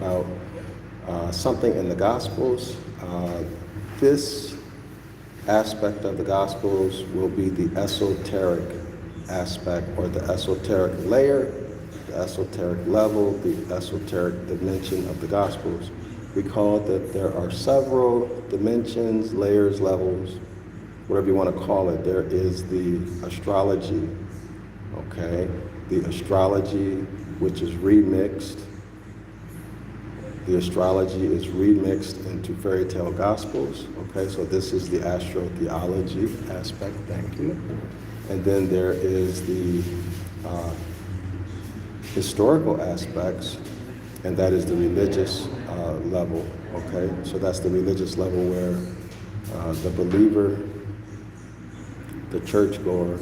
about something in the Gospels. This aspect of the Gospels will be the esoteric aspect, or the esoteric layer, the esoteric level, the esoteric dimension of the Gospels. Recall that there are several dimensions, layers, levels, whatever you want to call it. There is the astrology, okay? The astrology, which is remixed. The astrology is remixed into fairy tale gospels, okay? So this is the astrotheology aspect, thank you. And then there is the historical aspects, and that is the religious level, okay? So that's the religious level where the believer, the churchgoer,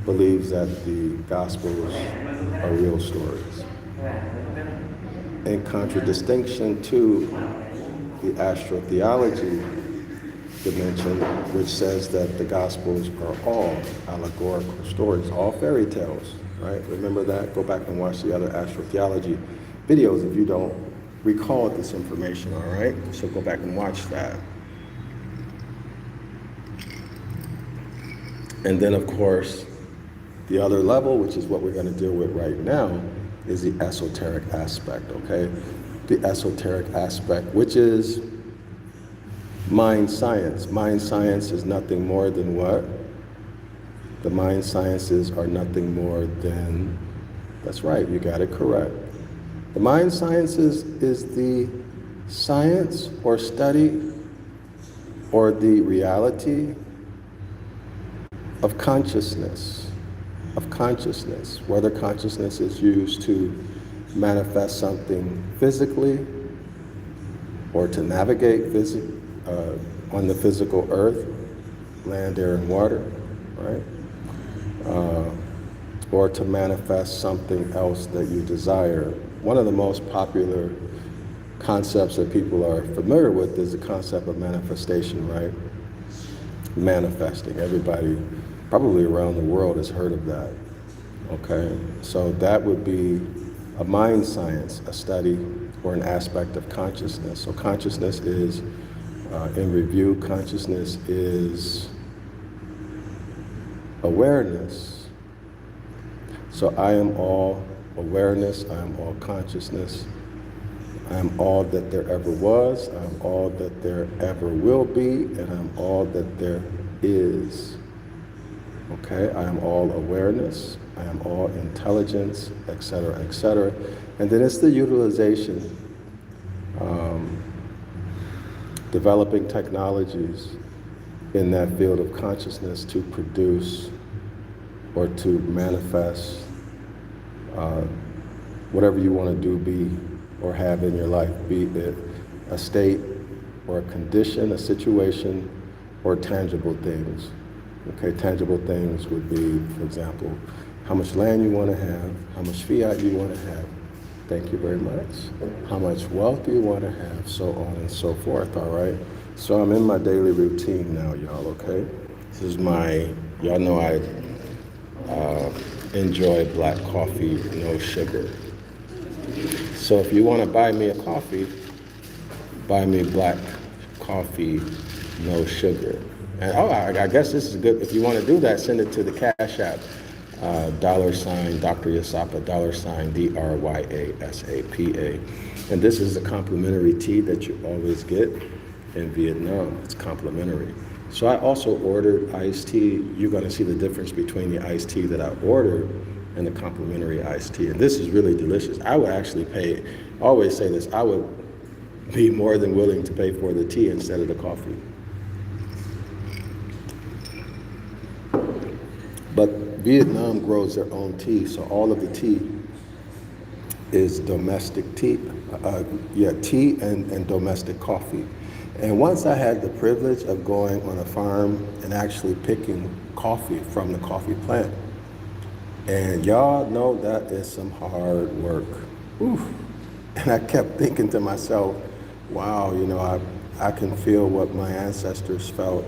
believes that the Gospels are real stories. In contradistinction to the astrotheology dimension, which says that the Gospels are all allegorical stories, all fairy tales, right? Remember that? Go back and watch the other astrotheology videos if you don't recall this information, all right? So go back and watch that. And then, of course, the other level, which is what we're going to deal with right now, is the esoteric aspect, okay? The esoteric aspect, which is mind science. Mind science is nothing more than what? The mind sciences are nothing more than, that's right, you got it correct. The mind sciences is the science or study or the reality of consciousness. Whether consciousness is used to manifest something physically or to navigate on the physical earth, land, air, and water, right? Or to manifest something else that you desire. One of the most popular concepts that people are familiar with is the concept of manifestation, right? Manifesting. Everybody probably around the world has heard of that, okay? So that would be a mind science, a study or an aspect of consciousness. So consciousness is, in review, consciousness is awareness. So I am all awareness, I am all consciousness, I am all that there ever was, I am all that there ever will be, and I am all that there is. Okay, I am all awareness, I am all intelligence, etc., etc. And then it's the utilization, developing technologies in that field of consciousness to produce or to manifest whatever you want to do, be, or have in your life, be it a state or a condition, a situation, or tangible things. Okay, tangible things would be, for example, how much land you want to have, how much fiat you want to have, thank you very much, how much wealth you want to have, so on and so forth, all right? So I'm in my daily routine now, y'all, okay? This is my, y'all know I enjoy black coffee, no sugar. So if you want to buy me a coffee, buy me black coffee, no sugar. And I guess this is good. If you want to do that, send it to the Cash App, $DrYasapa, $DrYasapa. And this is the complimentary tea that you always get in Vietnam. It's complimentary. So I also ordered iced tea. You're going to see the difference between the iced tea that I ordered and the complimentary iced tea. And this is really delicious. I would actually pay, I always say this, I would be more than willing to pay for the tea instead of the coffee. But Vietnam grows their own tea, so all of the tea is domestic tea, tea and domestic coffee. And once I had the privilege of going on a farm and actually picking coffee from the coffee plant, and y'all know that is some hard work. Oof. And I kept thinking to myself, wow, you know, I can feel what my ancestors felt.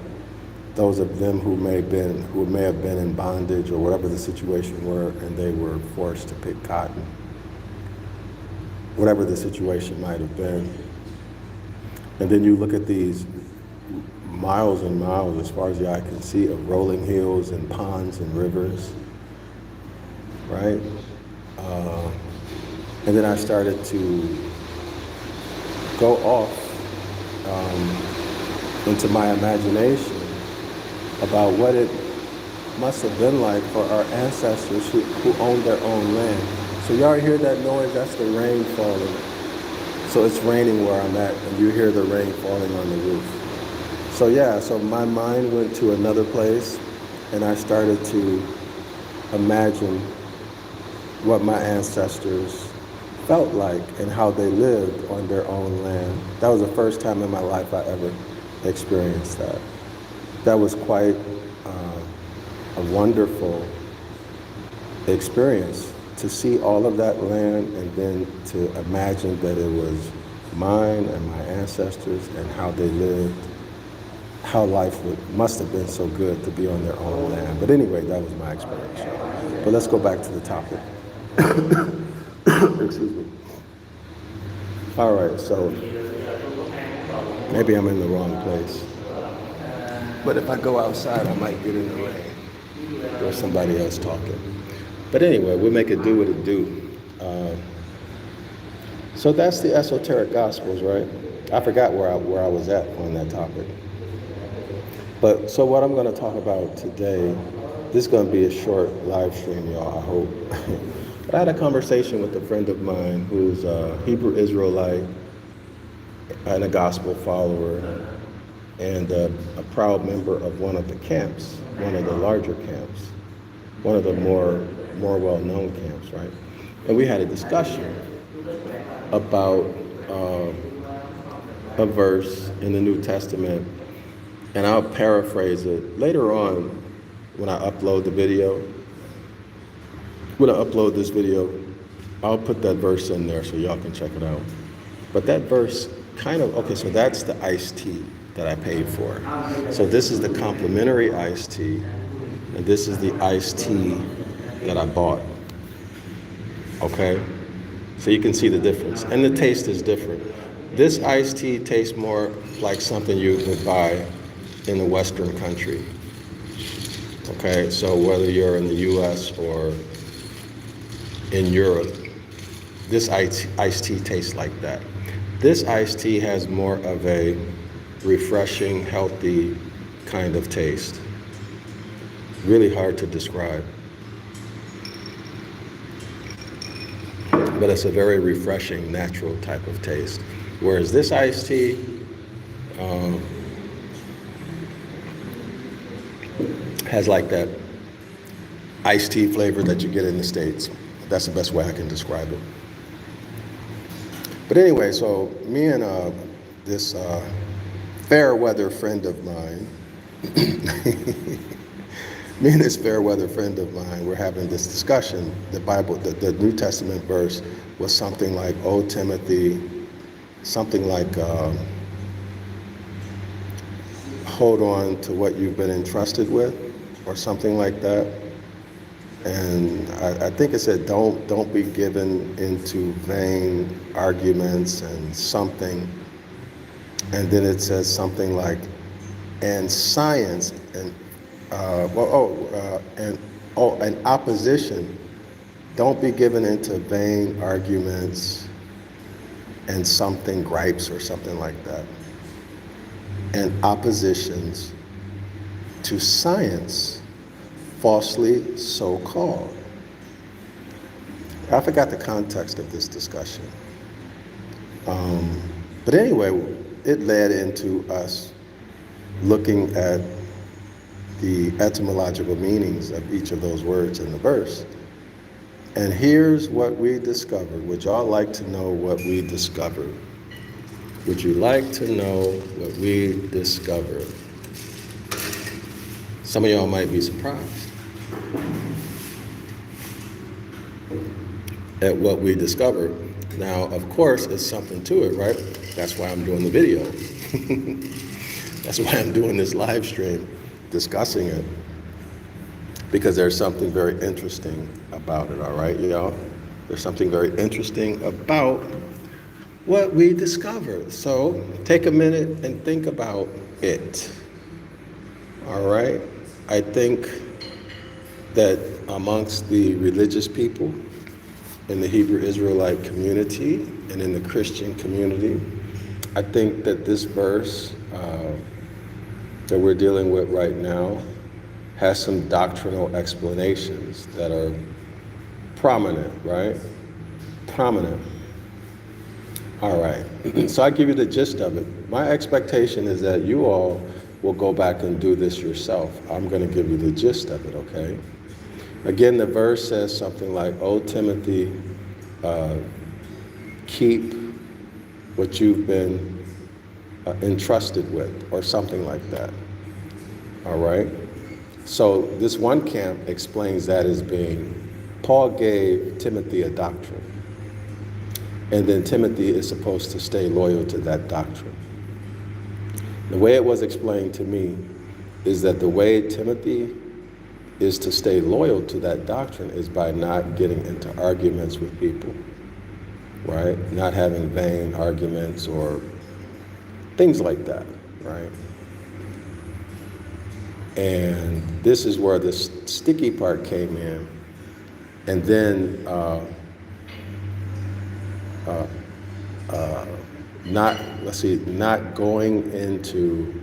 Those of them who may have been in bondage or whatever the situation were, and they were forced to pick cotton. whatever the situation might have been. And then you look at these miles and miles, as far as the eye can see, of rolling hills and ponds and rivers, right? And then I started to go off into my imagination about what it must have been like for our ancestors who owned their own land. So y'all hear that noise? That's the rain falling. So it's raining where I'm at, and you hear the rain falling on the roof. So yeah, so my mind went to another place, and I started to imagine what my ancestors felt like and how they lived on their own land. That was the first time in my life I ever experienced that. That was quite a wonderful experience, to see all of that land and then to imagine that it was mine and my ancestors and how they lived, how life must have been so good to be on their own land. But anyway, that was my experience. But let's go back to the topic. Excuse me. All right, so maybe I'm in the wrong place. But if I go outside, I might get in the rain. There's somebody else talking. But anyway, we'll make it do what it do. So that's the esoteric gospels, right? I forgot where I was at on that topic. But so what I'm going to talk about today, this is going to be a short live stream, y'all, I hope. But I had a conversation with a friend of mine who's a Hebrew Israelite and a gospel follower and a proud member of one of the camps, one of the larger camps, one of the more well-known camps, right? And we had a discussion about a verse in the New Testament, and I'll paraphrase it later on when I upload the video. When I upload this video, I'll put that verse in there so y'all can check it out. But that verse kind of, okay, so that's the iced tea that I paid for. So this is the complimentary iced tea, and this is the iced tea that I bought. Okay? So you can see the difference. And the taste is different. This iced tea tastes more like something you would buy in a Western country. Okay? So whether you're in the US or in Europe, this iced tea tastes like that. This iced tea has more of a refreshing, healthy kind of taste. Really hard to describe. But it's a very refreshing, natural type of taste. Whereas this iced tea has like that iced tea flavor that you get in the States. That's the best way I can describe it. But anyway, so me and this fair weather friend of mine, me and this fair weather friend of mine were having this discussion. The Bible, the New Testament verse was something like, "O Timothy," something like, "Hold on to what you've been entrusted with," or something like that. And I think it said, don't be given into vain arguments and something. And then it says something like, and science and and opposition. Don't be given into vain arguments and something gripes or something like that. And oppositions to science, falsely so called. I forgot the context of this discussion. But anyway, it led into us looking at the etymological meanings of each of those words in the verse. And here's what we discovered. Would y'all like to know what we discovered? Would you like to know what we discovered? Some of y'all might be surprised at what we discovered. Now, of course, it's something to it, right? That's why I'm doing the video. That's why I'm doing this live stream, discussing it, because there's something very interesting about it, all right, y'all? There's something very interesting about what we discovered. So take a minute and think about it. All right? I think that amongst the religious people in the Hebrew Israelite community and in the Christian community, I think that this verse that we're dealing with right now has some doctrinal explanations that are prominent, right? Prominent. All right, so I give you the gist of it. My expectation is that you all will go back and do this yourself. I'm going to give you the gist of it, okay? Again, the verse says something like, "O Timothy, keep what you've been entrusted with," or something like that. All right? So this one camp explains that as being, Paul gave Timothy a doctrine, and then Timothy is supposed to stay loyal to that doctrine. The way it was explained to me is that the way Timothy is to stay loyal to that doctrine is by not getting into arguments with people, right? Not having vain arguments or things like that, right? And this is where the sticky part came in. And then not going into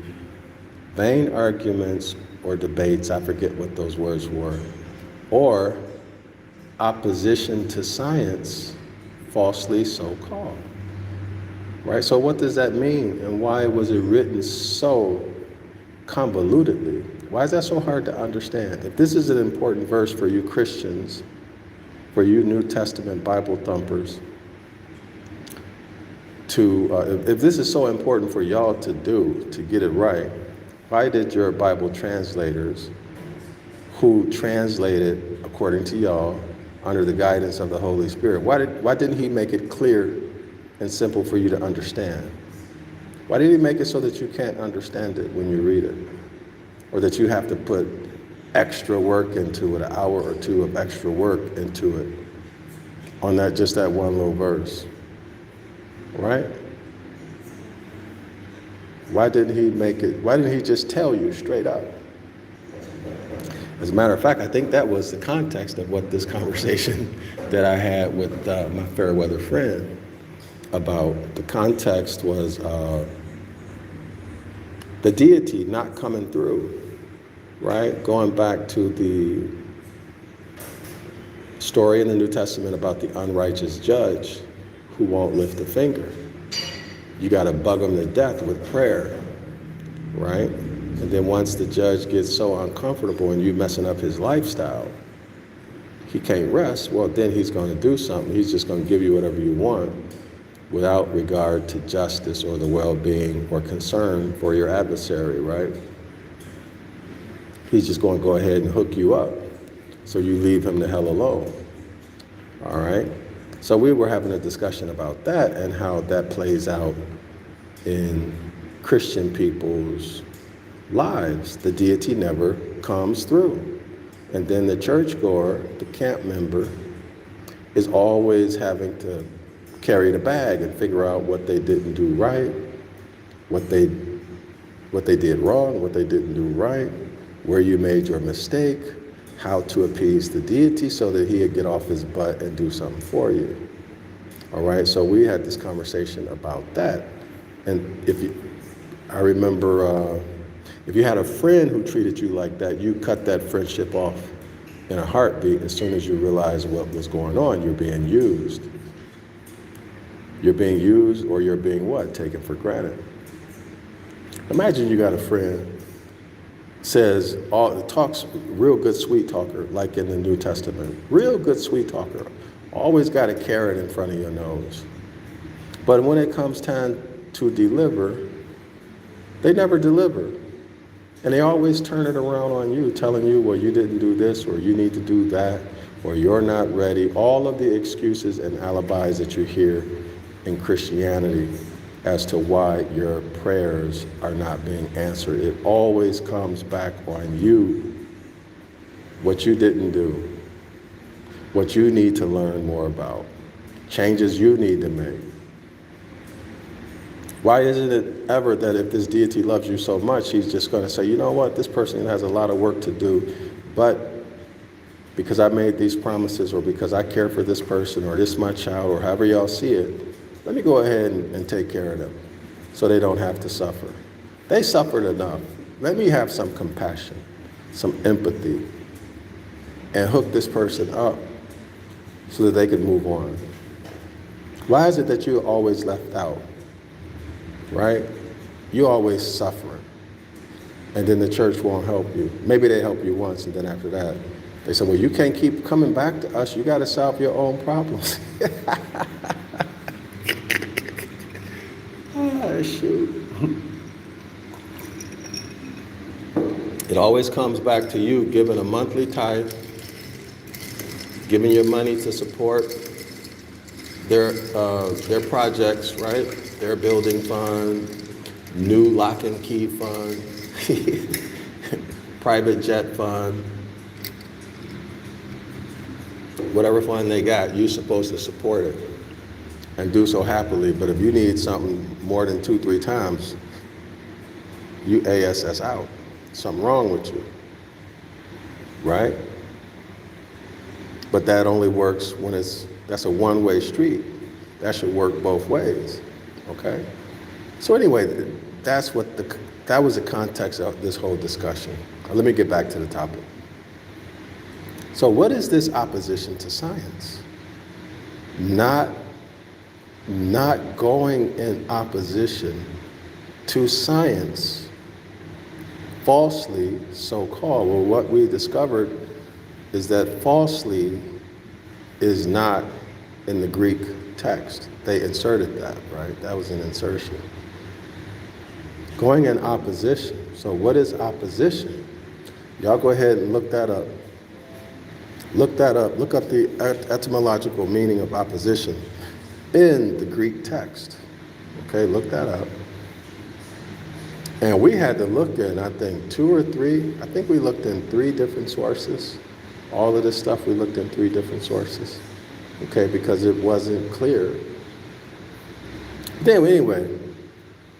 vain arguments or debates, I forget what those words were, or opposition to science, falsely so called. Right? So what does that mean, and why was it written so convolutedly? Why is that so hard to understand? If this is an important verse for you Christians, for you New Testament Bible thumpers, if this is so important for y'all to do, to get it right, why did your Bible translators, who translated according to y'all under the guidance of the Holy Spirit, why didn't he make it clear and simple for you to understand? Why did he make it so that you can't understand it when you read it? Or that you have to put extra work into it, an hour or two of extra work into it on just that one little verse, right? Why didn't he just tell you straight up? As a matter of fact, I think that was the context of what this conversation that I had with my fair weather friend about. The context was the deity not coming through, right? Going back to the story in the New Testament about the unrighteous judge who won't lift a finger. You got to bug him to death with prayer, right? And then once the judge gets so uncomfortable and you messing up his lifestyle, he can't rest, well, then he's going to do something. He's just going to give you whatever you want without regard to justice or the well-being or concern for your adversary, right? He's just going to go ahead and hook you up, so you leave him the hell alone, all right? So we were having a discussion about that and how that plays out in Christian people's lives. The deity never comes through. And then the churchgoer, the camp member, is always having to carry the bag and figure out what they didn't do right, what they did wrong, what they didn't do right, where you made your mistake, how to appease the deity so that he would get off his butt and do something for you. All right, so we had this conversation about that. And I remember if you had a friend who treated you like that, you cut that friendship off in a heartbeat as soon as you realized what was going on. You're being used. You're being used, or you're being what? Taken for granted. Imagine you got a friend talks real good sweet talker, like in the New Testament. Real good sweet talker. Always got a carrot in front of your nose. But when it comes time to deliver, they never deliver. And they always turn it around on you, telling you, well, you didn't do this, or you need to do that, or you're not ready. All of the excuses and alibis that you hear in Christianity as to why your prayers are not being answered. It always comes back on you, what you didn't do. what you need to learn more about, changes you need to make. Why isn't it ever that if this deity loves you so much, he's just going to say, you know what, this person has a lot of work to do, but because I made these promises, or because I care for this person, or this my child, or however y'all see it, let me go ahead and take care of them so they don't have to suffer. They suffered enough. Let me have some compassion, some empathy, and hook this person up so that they can move on. Why is it that you're always left out, right? You always suffer, and then the church won't help you. Maybe they help you once, and then after that, they say, well, you can't keep coming back to us. You got to solve your own problems. Shoot. It always comes back to you giving a monthly tithe, giving your money to support their projects, right? Their building fund, new lock and key fund, private jet fund, whatever fund they got, you're supposed to support it and do so happily. But if you need something more than 2-3 times, you ASS out. Something wrong with you, right? But that only works when that's a one-way street. That should work both ways, okay? So anyway, that was the context of this whole discussion. Now, let me get back to the topic. So what is this opposition to science? Not going in opposition to science, falsely so-called. Well, what we discovered is that falsely is not in the Greek text. They inserted that, right? That was an insertion. Going in opposition. So what is opposition? Y'all go ahead and look that up. Look that up. Look up the etymological meaning of opposition in the Greek text. Okay, look that up. And we had to look in, I think, 2 or 3. I think we looked in 3 different sources. All of this stuff we looked in 3 different sources. Okay, because it wasn't clear. Then anyway,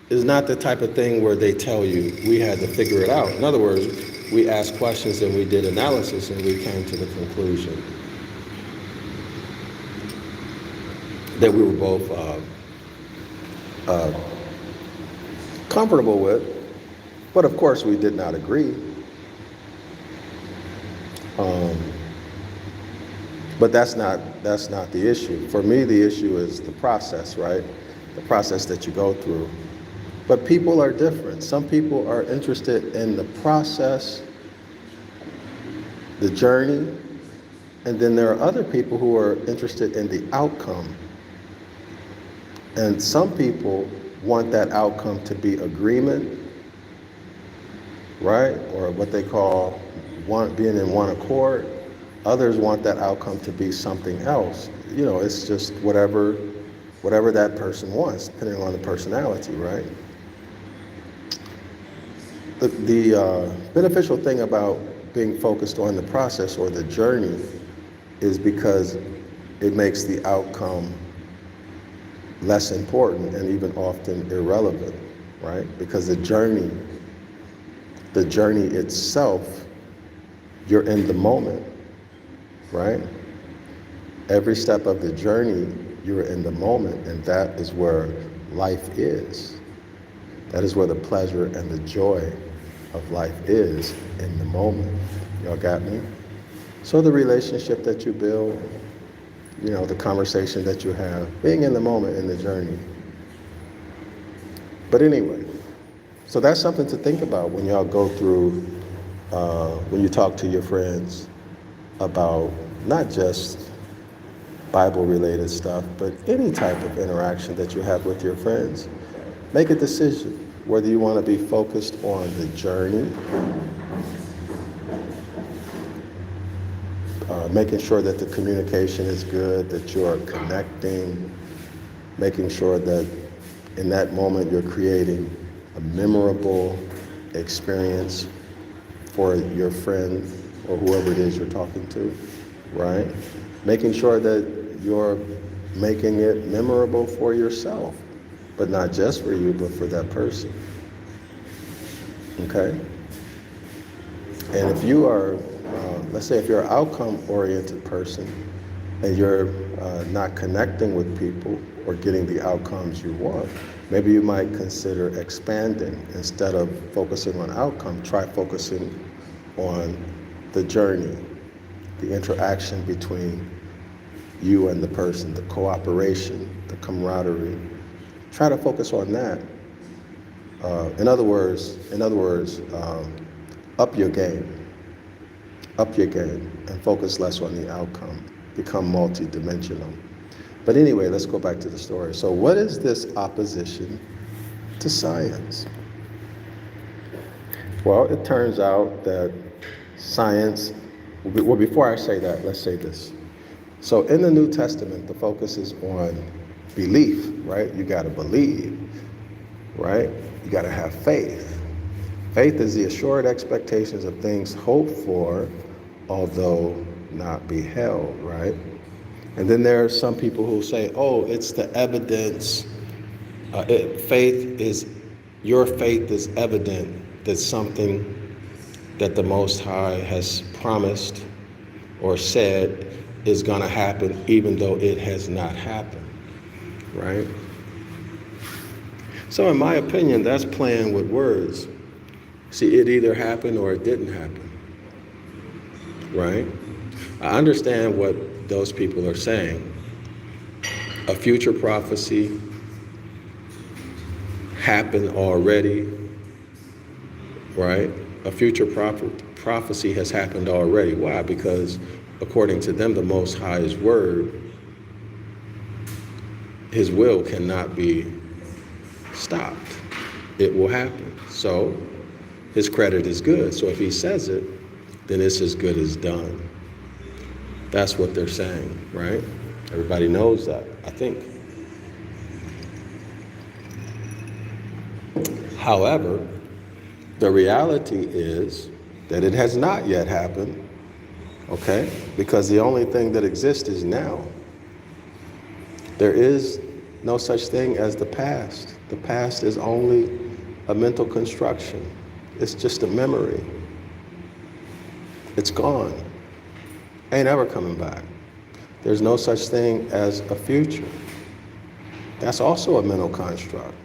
it's not the type of thing where they tell you we had to figure it out. In other words, we asked questions and we did analysis and we came to the conclusion that we were both comfortable with, but of course we did not agree. But that's not the issue. For me, the issue is the process, right? The process that you go through. But people are different. Some people are interested in the process, the journey, and then there are other people who are interested in the outcome. And some people want that outcome to be agreement, right? Or what they call being in one accord. Others want that outcome to be something else. You know, it's just whatever that person wants, depending on the personality, right? The beneficial thing about being focused on the process or the journey is because it makes the outcome less important and even often irrelevant, right? Because the journey itself, you're in the moment, right? Every step of the journey, you're in the moment, and that is where life is. That is where the pleasure and the joy of life is, in the moment. Y'all got me? So the relationship that you build, you know, the conversation that you have, being in the moment in the journey. But anyway, so that's something to think about when y'all go through, when you talk to your friends about not just Bible-related stuff, but any type of interaction that you have with your friends. Make a decision whether you want to be focused on the journey, making sure that the communication is good, that you are connecting, making sure that in that moment you're creating a memorable experience for your friend or whoever it is you're talking to, right? making sure that you're making it memorable for yourself, but not just for you, but for that person. Okay? And if you are, let's say if you're an outcome-oriented person and you're not connecting with people or getting the outcomes you want, maybe you might consider expanding. Instead of focusing on outcome, try focusing on the journey, the interaction between you and the person, the cooperation, the camaraderie. Try to focus on that. In other words, up your game, and focus less on the outcome. Become multi-dimensional. But anyway, let's go back to the story. So what is this opposition to science? Well, it turns out that science, well, before I say that, let's say this. So in the New Testament, the focus is on belief, right? You got to believe, right? You got to have faith. Faith is the assured expectations of things hoped for, although not beheld, right? And then there are some people who say, oh, it's the evidence. Your faith is evident that something that the Most High has promised or said is going to happen, even though it has not happened, right? So in my opinion, that's playing with words. See, it either happened or it didn't happen, right? I understand what those people are saying. A future prophecy happened already, right? A future prophecy has happened already. Why? Because according to them, the Most High's word, his will cannot be stopped. It will happen. So his credit is good. So if he says it, then it's as good as done. That's what they're saying, right? Everybody knows that, I think. However, the reality is that it has not yet happened, okay? Because the only thing that exists is now. There is no such thing as the past. The past is only a mental construction. It's just a memory. It's gone. Ain't ever coming back. There's no such thing as a future. That's also a mental construct.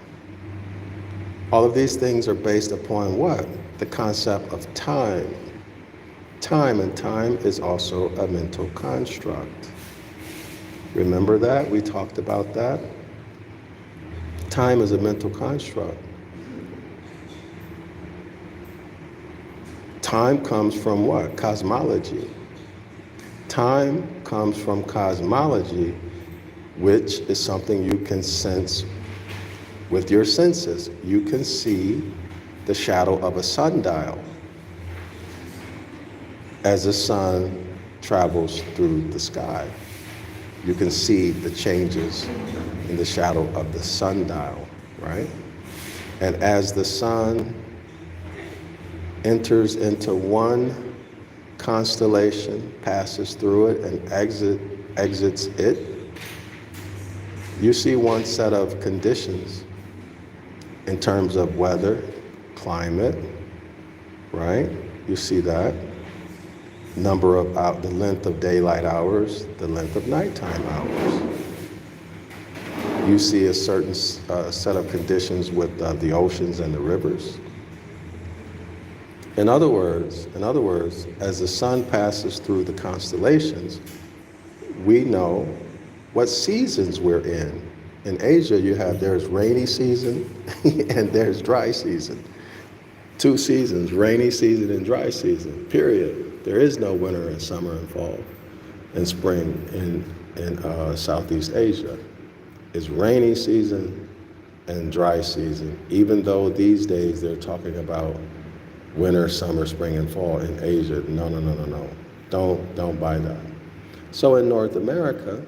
All of these things are based upon what? The concept of time. Time is also a mental construct. Remember that? We talked about that. Time is a mental construct. Time comes from what? Cosmology. Time comes from cosmology, which is something you can sense with your senses. You can see the shadow of a sundial as the sun travels through the sky. You can see the changes in the shadow of the sundial, right? And as the sun enters into one constellation, passes through it, and exits it, you see one set of conditions in terms of weather, climate, right? You see that. Number of the length of daylight hours, the length of nighttime hours. You see a certain set of conditions with the oceans and the rivers. In other words, as the sun passes through the constellations, we know what seasons we're in. In Asia, there's rainy season and there's dry season. 2 seasons, rainy season and dry season, period. There is no winter and summer and fall and spring in Southeast Asia. It's rainy season and dry season, even though these days they're talking about winter, summer, spring, and fall in Asia. No. Don't buy that. So in North America,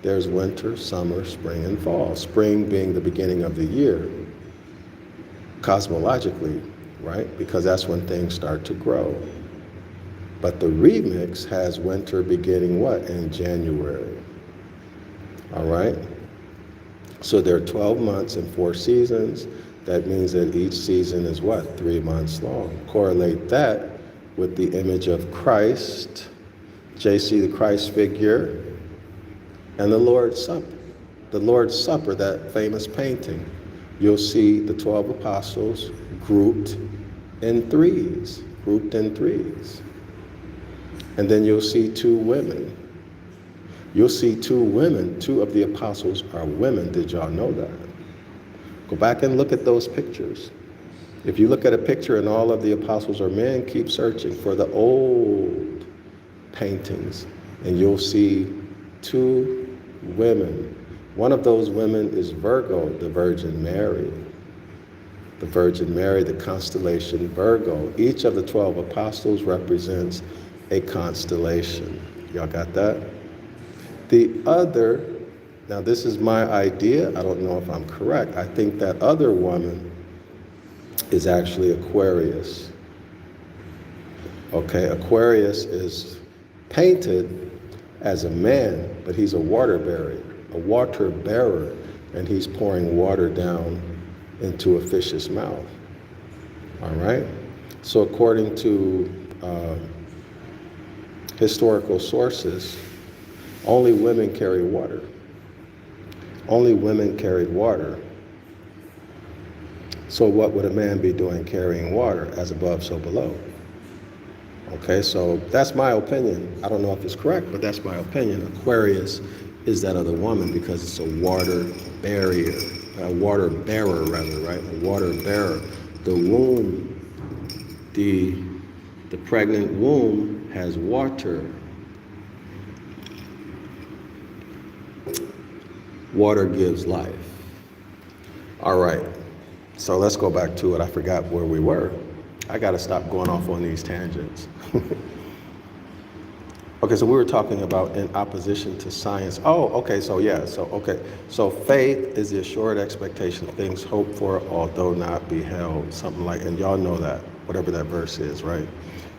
there's winter, summer, spring, and fall. Spring being the beginning of the year, cosmologically, right? Because that's when things start to grow. But the remix has winter beginning what? In January. All right? So there are 12 months and 4 seasons. That means that each season is what? 3 months long. Correlate that with the image of Christ, JC, the Christ figure, and the Lord's Supper. The Lord's Supper, that famous painting. You'll see the 12 apostles grouped in threes. And then you'll see 2 women. You'll see 2 women. 2 of the apostles are women. Did y'all know that? Go back and look at those pictures. If you look at a picture and all of the apostles are men, keep searching for the old paintings, and you'll see 2 women. One of those women is Virgo, the Virgin Mary. The Virgin Mary, the constellation Virgo. Each of the 12 apostles represents a constellation. Y'all got that? The other, now this is my idea, I don't know if I'm correct, I think that other woman is actually Aquarius. Okay, Aquarius is painted as a man, but he's a water bearer, and he's pouring water down into a fish's mouth. All right? So according to historical sources, only women carry water. Only women carried water. So what would a man be doing carrying water? As above, so below. Okay, so that's my opinion. I don't know if it's correct, but that's my opinion. Aquarius is that other woman because it's a water bearer, right? A water bearer. The womb, the pregnant womb has water. Water gives life. All right, so let's go back to it. I forgot where we were. I got to stop going off on these tangents. Okay, so we were talking about in opposition to science. Oh, okay, so yeah, so faith is the assured expectation of things hoped for, although not beheld, something like, and y'all know that, whatever that verse is, right?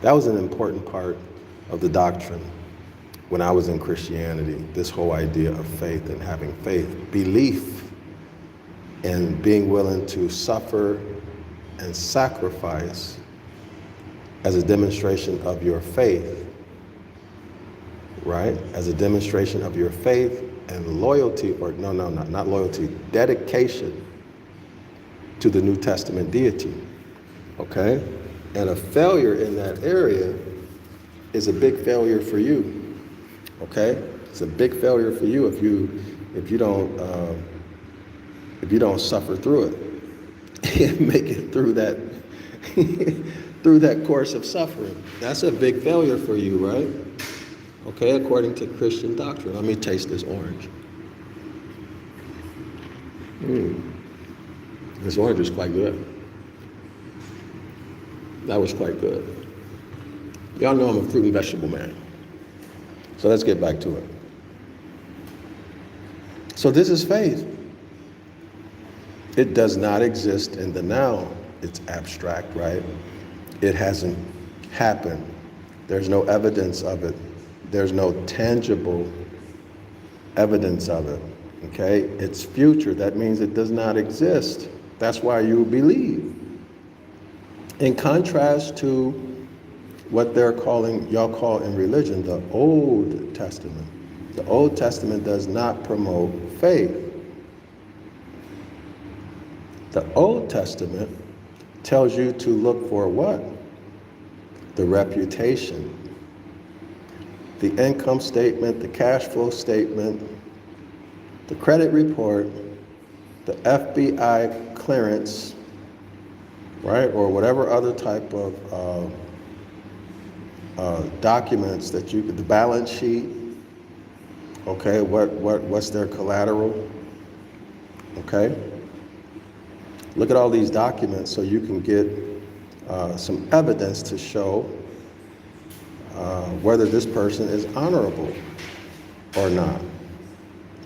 That was an important part of the doctrine when I was in Christianity, this whole idea of faith and having faith, belief, and being willing to suffer and sacrifice as a demonstration of your faith, right? As a demonstration of your faith and loyalty, or not loyalty, dedication to the New Testament deity, okay? And a failure in that area is a big failure for you, okay? It's a big failure for you if you don't suffer through it and make it through that through that course of suffering. That's a big failure for you, right? Okay, according to Christian doctrine. Let me taste this orange. This orange is quite good. That was quite good. Y'all know I'm a fruit and vegetable man. So let's get back to it. So this is faith. It does not exist in the now. It's abstract, right? It hasn't happened. There's no evidence of it. There's no tangible evidence of it, okay? It's future. That means it does not exist. That's why you believe. In contrast to what y'all call in religion, the Old Testament. The Old Testament does not promote faith. The Old Testament tells you to look for what? The reputation. The income statement, the cash flow statement, the credit report, the FBI clearance, right? Or whatever other type of documents that the balance sheet, okay? What's their collateral, okay? Look at all these documents so you can get some evidence to show whether this person is honorable or not,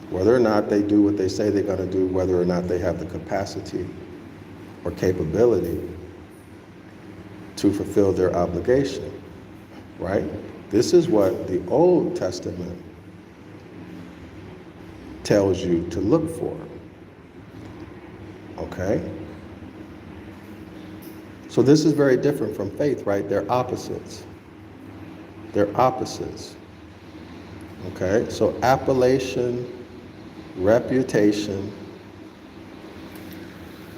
whether or not they do what they say they're going to do, whether or not they have the capacity or capability to fulfill their obligation. right? This is what the Old Testament tells you to look for, okay? So this is very different from faith, right? They're opposites. They're opposites, okay? So appellation, reputation,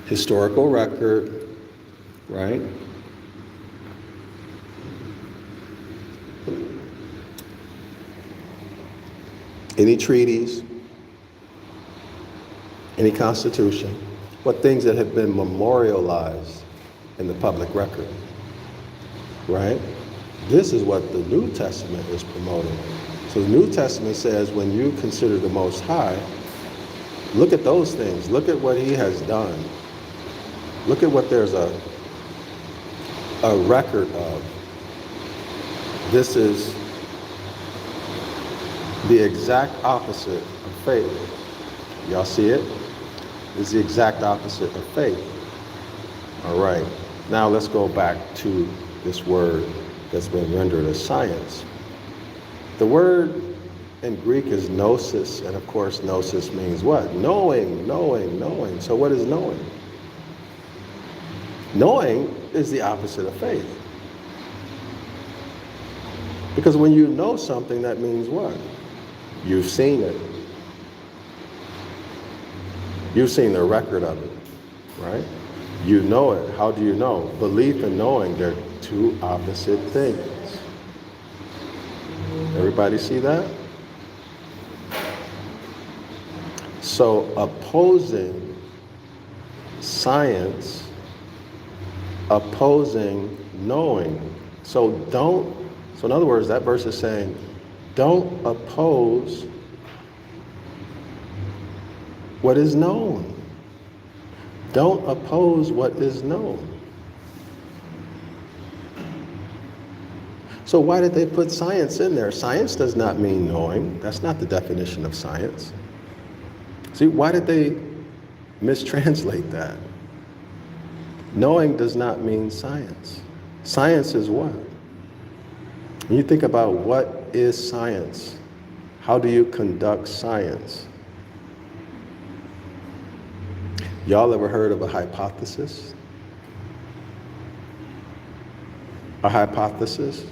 historical record, right? Any treaties, any constitution, what things that have been memorialized in the public record, right? This is what the New Testament is promoting. So the New Testament says when you consider the Most High, look at those things. Look at what he has done. Look at what there's a record of. This is the exact opposite of faith. Y'all see it? It's the exact opposite of faith. All right. Now let's go back to this word that's been rendered as science. The word in Greek is gnosis, and of course gnosis means what? Knowing, knowing, knowing. So what is knowing? Knowing is the opposite of faith. Because when you know something, that means what? You've seen it. You've seen the record of it, right? You know it. How do you know? Belief and knowing, they're two opposite things. Everybody see that? So opposing science, opposing knowing. So in other words, that verse is saying, don't oppose what is known. Don't oppose what is known. So why did they put science in there? Science does not mean knowing. That's not the definition of science. See, why did they mistranslate that? Knowing does not mean science. Science is what? When you think about what is science, how do you conduct science? Y'all ever heard of a hypothesis? A hypothesis?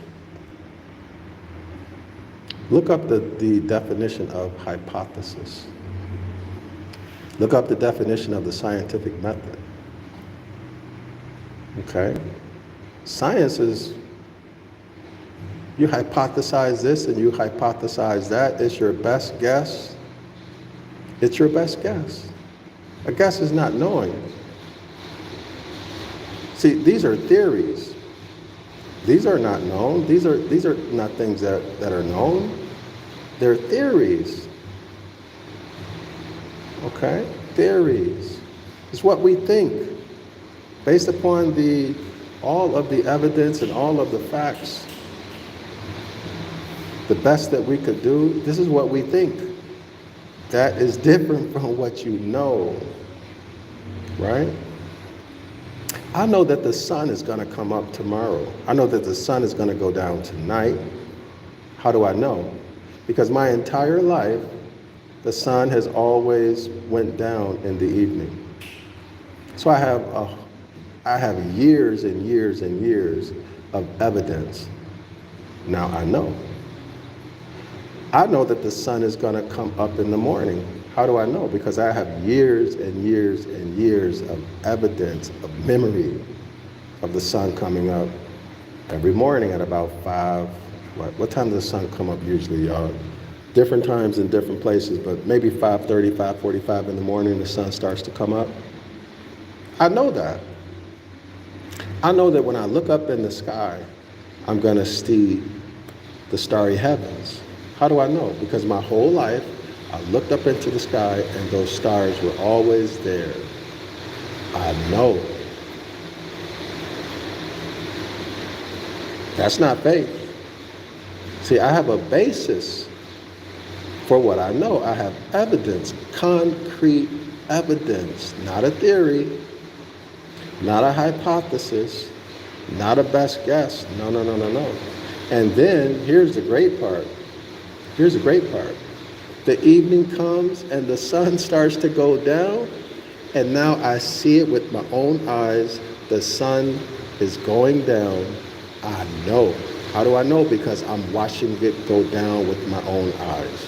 Look up the definition of hypothesis. Look up the definition of the scientific method. Okay? Science is, you hypothesize this and you hypothesize that. It's your best guess. It's your best guess. A guess is not knowing. See, these are theories. These are not known. These are not things that are known. They're theories. Okay? Theories. It's what we think. Based upon all of the evidence and all of the facts, the best that we could do, this is what we think. That is different from what you know, right? I know that the sun is going to come up tomorrow. I know that the sun is going to go down tonight. How do I know? Because my entire life, the sun has always went down in the evening. So I have years and years and years of evidence. Now I know. I know that the sun is going to come up in the morning. How do I know? Because I have years and years and years of evidence, of memory of the sun coming up every morning at about 5. What time does the sun come up usually, y'all? Different times in different places, but maybe 5:30, 5:45 in the morning, the sun starts to come up. I know that. I know that when I look up in the sky, I'm going to see the starry heavens. How do I know? Because my whole life, I looked up into the sky and those stars were always there. I know. That's not faith. See, I have a basis for what I know. I have evidence, concrete evidence, not a theory, not a hypothesis, not a best guess. No. And then here's the great part. Here's the great part. The evening comes and the sun starts to go down, and now I see it with my own eyes. The sun is going down. I know. How do I know? Because I'm watching it go down with my own eyes.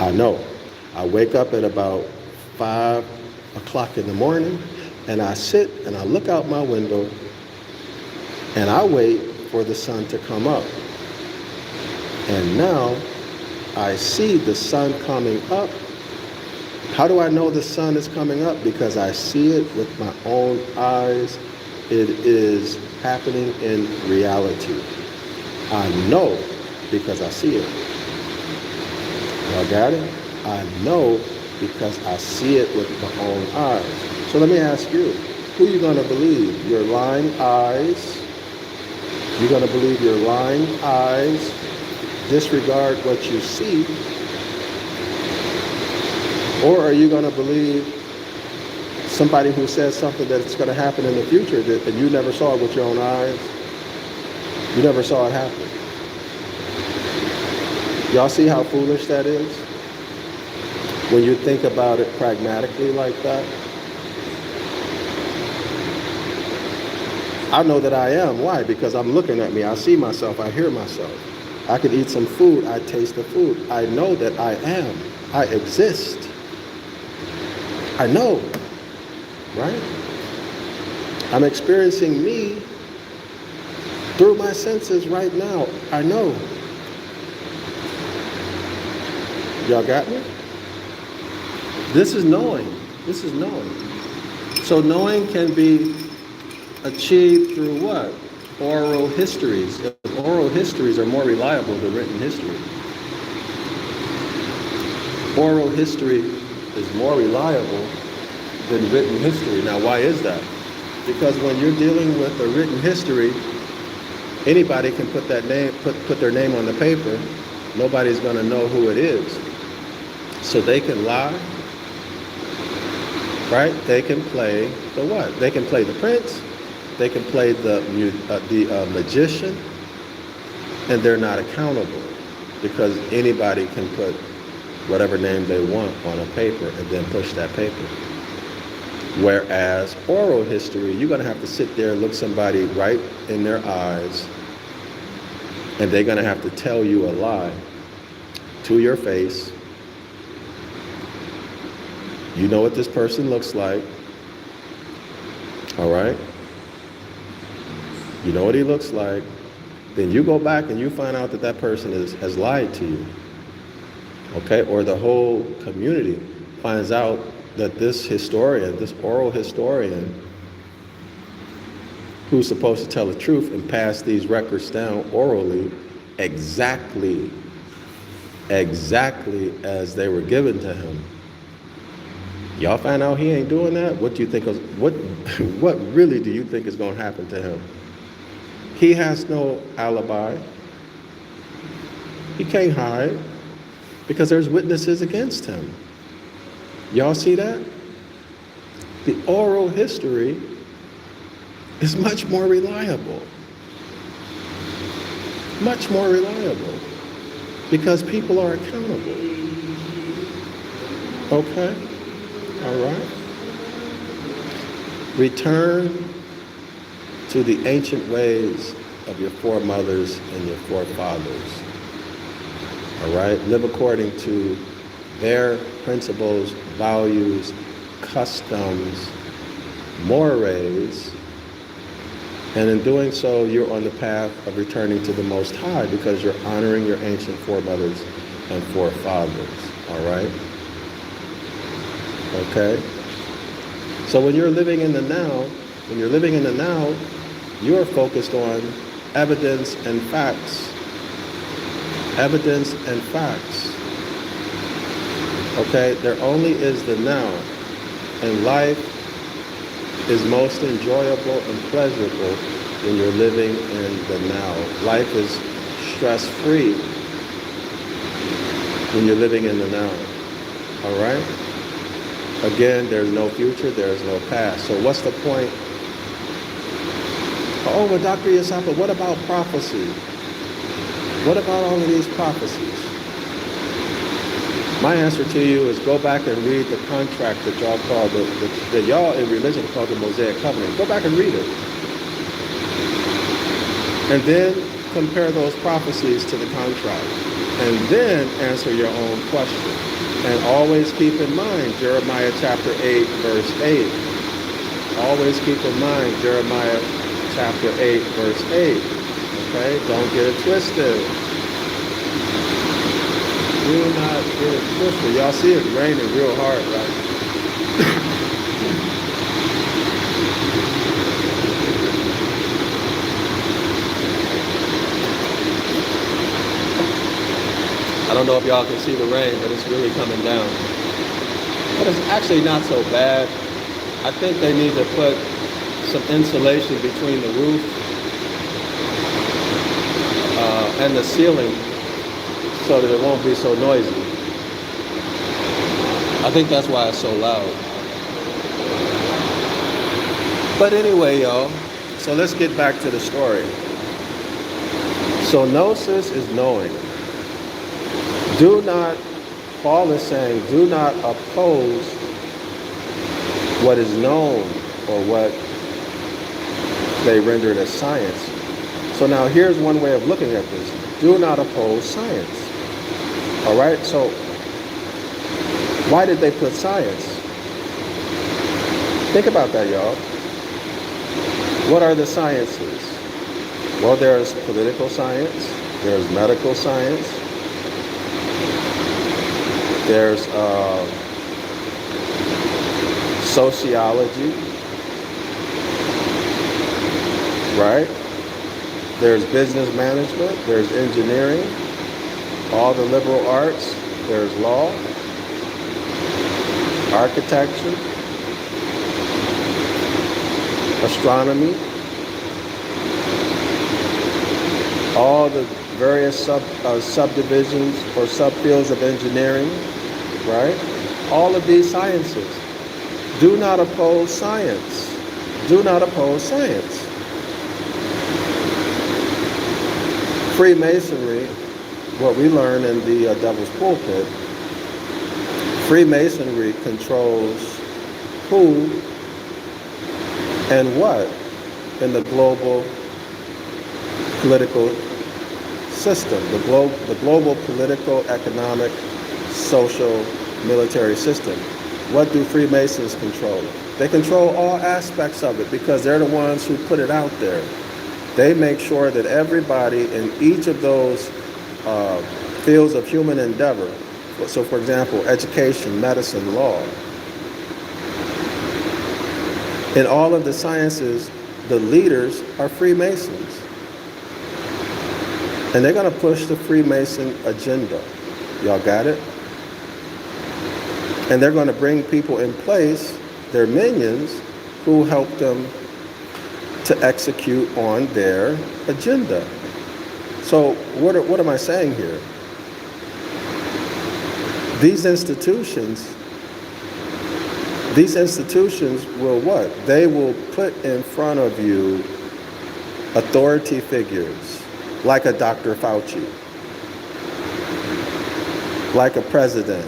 I know. I wake up at about 5 o'clock in the morning, and I sit and I look out my window, and I wait for the sun to come up. And now I see the sun coming up. How do I know the sun is coming up? Because I see it with my own eyes. It is happening in reality. I know because I see it. Y'all got it? I know because I see it with my own eyes. So let me ask you, who are you going to believe? Your lying eyes? You're going to believe your lying eyes? Disregard what you see? Or are you going to believe somebody who says something that's going to happen in the future and you never saw it with your own eyes? You never saw it happen. Y'all see how foolish that is? When you think about it pragmatically like that? I know that I am. Why? Because I'm looking at me. I see myself. I hear myself. I could eat some food. I taste the food. I know that I am. I exist. I know. Right? I'm experiencing me through my senses right now. I know. Y'all got me? This is knowing. This is knowing. So knowing can be achieved through what? Oral histories. Oral histories are more reliable than written history. Oral history is more reliable than written history. Now, why is that? Because when you're dealing with a written history, anybody can put that name, put their name on the paper. Nobody's going to know who it is. So they can lie, right? They can play the what? They can play the prince. They can play the magician, and they're not accountable because anybody can put whatever name they want on a paper and then push that paper. Whereas oral history, you're going to have to sit there and look somebody right in their eyes, and they're going to have to tell you a lie to your face. You know what this person looks like, all right? You know what he looks like. Then you go back and you find out that that person has lied to you, okay? Or the whole community finds out that this historian, this oral historian, who's supposed to tell the truth and pass these records down orally exactly as they were given to him. Y'all find out he ain't doing that? What do you think? What really do you think is going to happen to him? He has no alibi. He can't hide because there's witnesses against him. Y'all see that? The oral history is much more reliable. Much more reliable. Because people are accountable. Okay? All right? Return to the ancient ways of your foremothers and your forefathers. All right? Live according to their principles, values, customs, mores, and in doing so, you're on the path of returning to the Most High because you're honoring your ancient foremothers and forefathers. All right? Okay? So when you're living in the now, you are focused on evidence and facts. Evidence and facts. Okay? There only is the now. And life is most enjoyable and pleasurable when you're living in the now. Life is stress-free when you're living in the now. All right? Again, there's no future, there's no past. So what's the point Oh, well, Dr. Yasapa, what about prophecy? What about all of these prophecies? My answer to you is go back and read the contract that y'all call that y'all in religion call the Mosaic Covenant. Go back and read it. And then compare those prophecies to the contract. And then answer your own question. And always keep in mind Jeremiah chapter 8, verse 8. Always keep in mind Jeremiah chapter 8, verse 8. Okay? Don't get it twisted. Do not get it twisted. Y'all see it raining real hard, right? I don't know if y'all can see the rain, but it's really coming down. But it's actually not so bad. I think they need to put some insulation between the roof and the ceiling so that it won't be so noisy. I think that's why it's so loud. But anyway, y'all, so let's get back to the story. So gnosis is knowing. Do not, Paul is saying, do not oppose what is known or what they rendered as science. So now here's one way of looking at this. Do not oppose science. All right, so why did they put science? Think about that, y'all. What are the sciences? Well, there's political science, there's medical science, there's sociology, right? There's business management, there's engineering, all the liberal arts, there's law, architecture, astronomy, all the various subdivisions or subfields of engineering, right? All of these sciences. Do not oppose science. Do not oppose science. Freemasonry, what we learn in the Devil's Pulpit, Freemasonry controls who and what in the global political system, the global political, economic, social, military system. What do Freemasons control? They control all aspects of it because they're the ones who put it out there. They make sure that everybody in each of those fields of human endeavor, so for example, education, medicine, law, in all of the sciences, the leaders are Freemasons. And they're going to push the Freemason agenda. Y'all got it? And they're going to bring people in place, their minions, who help them to execute on their agenda. So what am I saying here? These institutions will what? They will put in front of you authority figures like a Dr. Fauci, like a president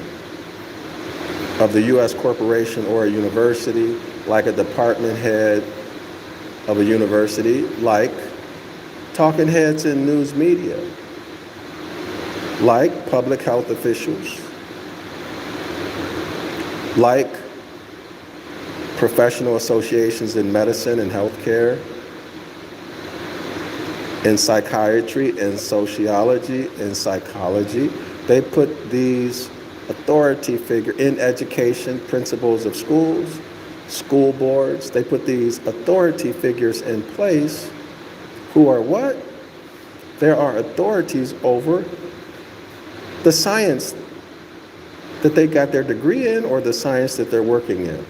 of the U.S. corporation or a university, like a department head of a university, like talking heads in news media, like public health officials, like professional associations in medicine and healthcare, in psychiatry, in sociology, in psychology. They put these authority figures in education, principals of schools, school boards. They put these authority figures in place who are what? There are authorities over the science that they got their degree in or the science that they're working in.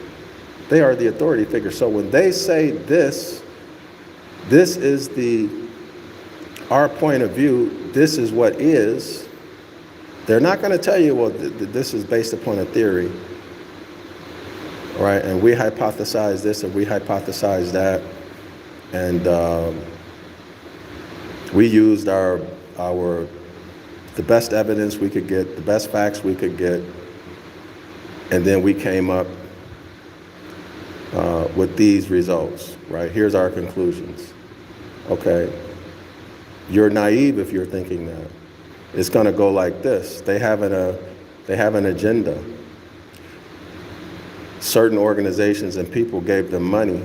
They are the authority figures. So when they say this is our point of view, this is what is, they're not going to tell you, well, this is based upon a theory, right? And we hypothesize this and we hypothesize that. And we used the best evidence we could get, the best facts we could get, and then we came up with these results, right? Here's our conclusions. Okay, you're naive if you're thinking that. It's going to go like this. They have an agenda. Certain organizations and people gave them money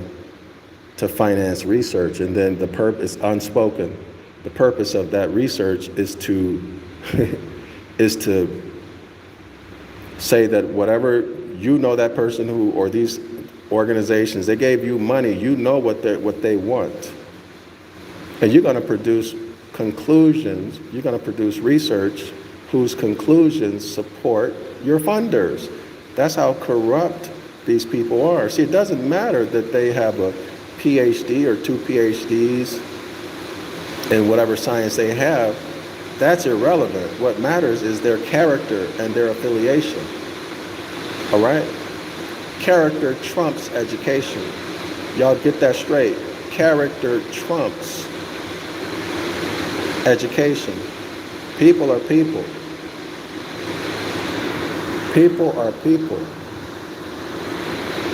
to finance research, and then the purpose, unspoken, the purpose of that research is to is to say that whatever, you know, that person who, or these organizations, they gave you money, you know what they want. And you're going to produce conclusions, you're going to produce research whose conclusions support your funders. That's how corrupt these people are. See, it doesn't matter that they have a PhD or 2 PhDs in whatever science they have. That's irrelevant. What matters is their character and their affiliation. All right? Character trumps education. Y'all get that straight. Character trumps education. People are people. People are people.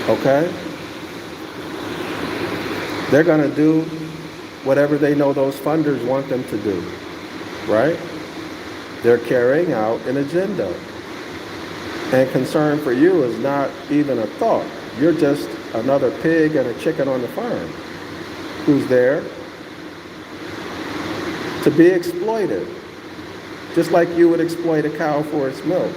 Okay? They're going to do whatever they know those funders want them to do. Right? They're carrying out an agenda. And concern for you is not even a thought. You're just another pig and a chicken on the farm who's there to be exploited, just like you would exploit a cow for its milk.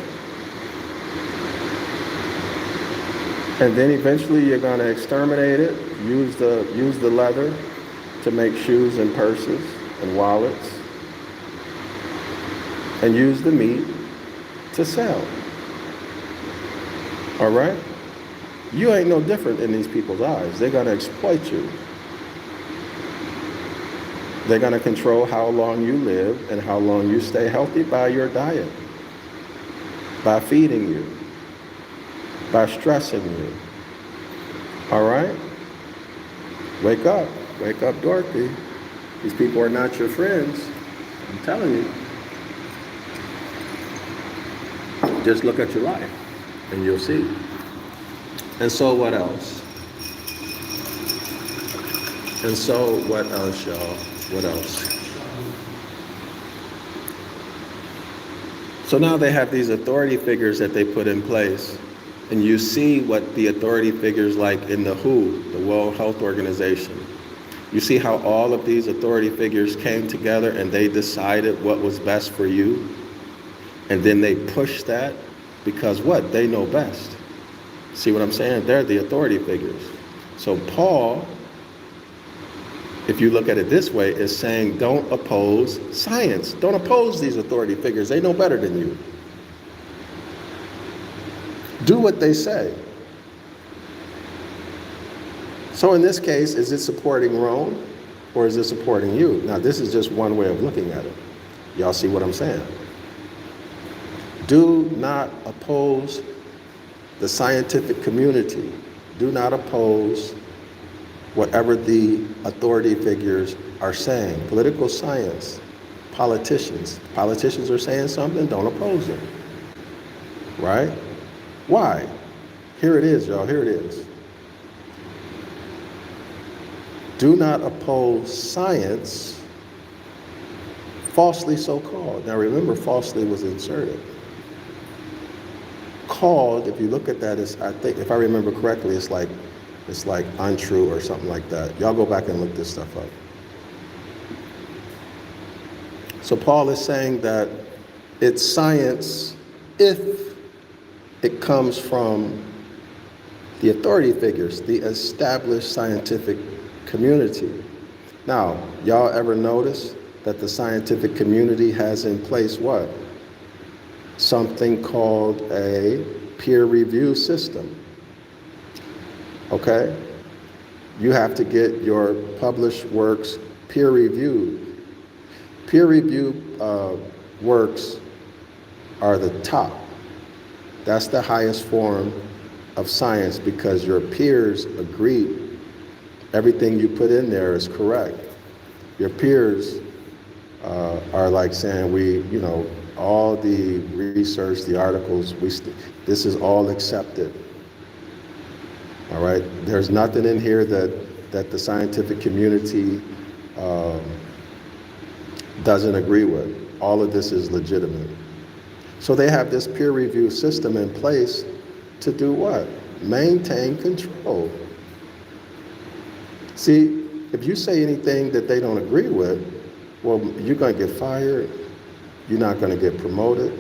And then eventually you're going to exterminate it, use the leather to make shoes and purses and wallets, and use the meat to sell. All right? You ain't no different in these people's eyes. They're going to exploit you. They're going to control how long you live and how long you stay healthy by your diet, by feeding you, by stressing you. All right? Wake up, Dorothy. These people are not your friends. I'm telling you. Just look at your life and you'll see. And so what else? And so what else, y'all? What else? So now they have these authority figures that they put in place. And you see what the authority figures like in the WHO, the World Health Organization. You see how all of these authority figures came together and they decided what was best for you. And then they pushed that because what? They know best. See what I'm saying? They're the authority figures. So Paul, if you look at it this way, is saying don't oppose science. Don't oppose these authority figures. They know better than you. Do what they say. So in this case, is it supporting Rome or is it supporting you? Now this is just one way of looking at it. Y'all see what I'm saying? Do not oppose the scientific community. Do not oppose whatever the authority figures are saying. Political science, politicians. Politicians are saying something, don't oppose them. Right? Why? Here it is, y'all. Here it is. Do not oppose science, falsely so called. Now remember, falsely was inserted. Called, if you look at that, is, I think, if I remember correctly, it's like untrue or something like that. Y'all go back and look this stuff up. So Paul is saying that it's science if it comes from the authority figures, the established scientific community. Now, y'all ever notice that the scientific community has in place what? Something called a peer review system. Okay? You have to get your published works peer reviewed. Peer reviewed works are the top. That's the highest form of science because your peers agree everything you put in there is correct. Your peers are like saying, all the research, the articles, this is all accepted. All right? There's nothing in here that the scientific community doesn't agree with. All of this is legitimate. So they have this peer review system in place to do what? Maintain control. See, if you say anything that they don't agree with, well, you're going to get fired. You're not going to get promoted,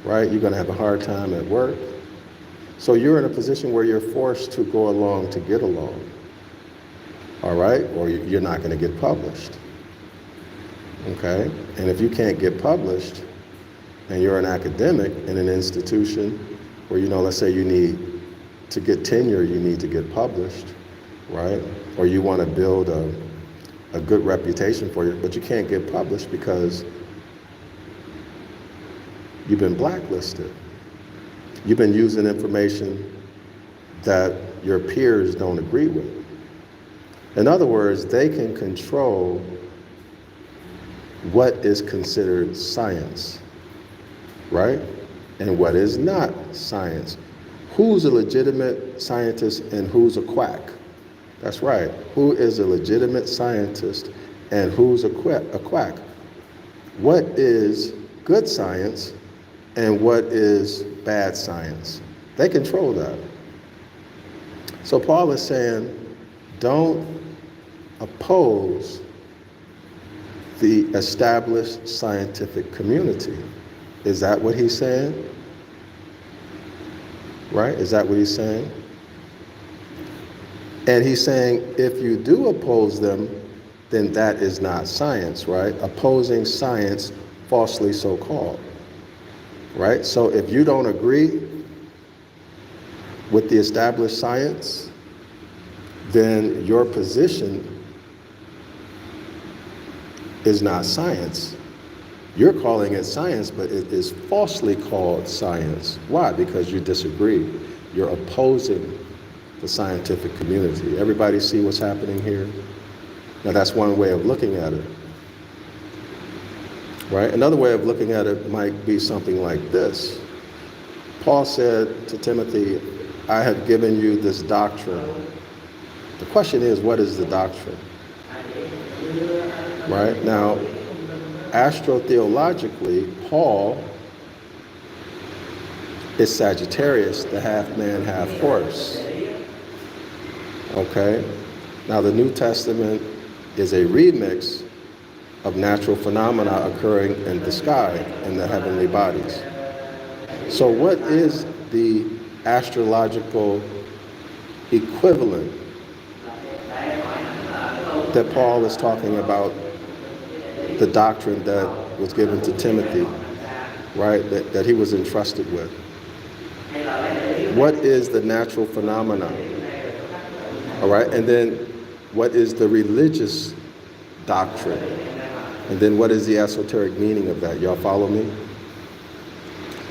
right? You're going to have a hard time at work. So you're in a position where you're forced to go along to get along, all right? Or you're not going to get published, okay? And if you can't get published, and you're an academic in an institution where, let's say you need to get tenure, you need to get published, right? Or you want to build a good reputation for you, but you can't get published because you've been blacklisted. You've been using information that your peers don't agree with. In other words, they can control what is considered science, right? And what is not science. Who's a legitimate scientist and who's a quack? That's right. Who is a legitimate scientist and who's a quack? What is good science and what is bad science? They control that. So Paul is saying, don't oppose the established scientific community. Is that what he's saying? Right? Is that what he's saying? And he's saying, if you do oppose them, then that is not science, right? Opposing science, falsely so called, right? So if you don't agree with the established science, then your position is not science. You're calling it science, but it is falsely called science. Why? Because you disagree. You're opposing the scientific community. Everybody see what's happening here? Now that's one way of looking at it, right? Another way of looking at it might be something like this. Paul said to Timothy, I have given you this doctrine. The question is, what is the doctrine? Right? Now, astrotheologically, Paul is Sagittarius, the half man, half horse. Okay? Now, the New Testament is a remix of natural phenomena occurring in the sky, in the heavenly bodies. So what is the astrological equivalent that Paul is talking about, the doctrine that was given to Timothy, right, that he was entrusted with? What is the natural phenomena? All right, and then what is the religious doctrine? And then what is the esoteric meaning of that? Y'all follow me?